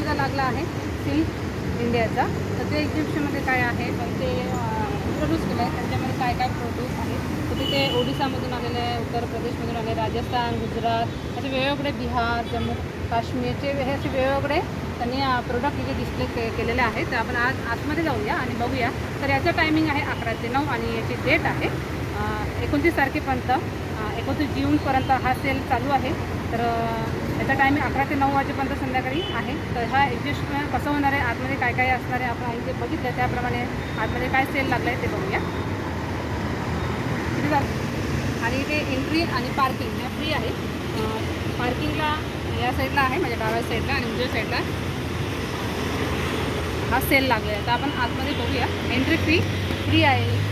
बघा लागला आहे सिल्क इंडियाचा. तर ते एक्झिबिशनमध्ये काय आहे तर ते इंट्रोड्यूस केलं आहे. त्यांच्यामध्ये काय काय प्रोड्यूस आहे तर तिथे ओडिसामधून आलेले आहे, उत्तर प्रदेशमधून आले, राजस्थान, गुजरात असे वेगवेगळे, बिहार, जम्मू काश्मीरचे हे असे वेगवेगळे त्यांनी प्रोडक्ट इथे डिस्प्ले केलेले आहेत. तर आपण आज आतमध्ये जाऊया आणि बघूया. तर याचं टायमिंग आहे 11 ते 9 आणि याची डेट आहे 29 तारखेपर्यंत, 29 जूनपर्यंत हा सेल चालू आहे. तर याचा टायमिंग 11 ते 9 वाजेपर्यंत संध्याकाळी आहे. तर हा एक्झिबिशन कसं होणार आहे, आतमध्ये काय काय असणार आहे, आपण इथे बघितलं त्याप्रमाणे आतमध्ये काय सेल लागलं आहे ते बघूया. आणि इथे एंट्री आणि पार्किंग ह्या फ्री आहे. पार्किंगला या साईडला आहे, माझ्या डाव्या साईडला, आणि उजव्या साईडला हा सेल लागलेला आहे. तर आपण आतमध्ये बघूया. एंट्री फी फ्री आहे.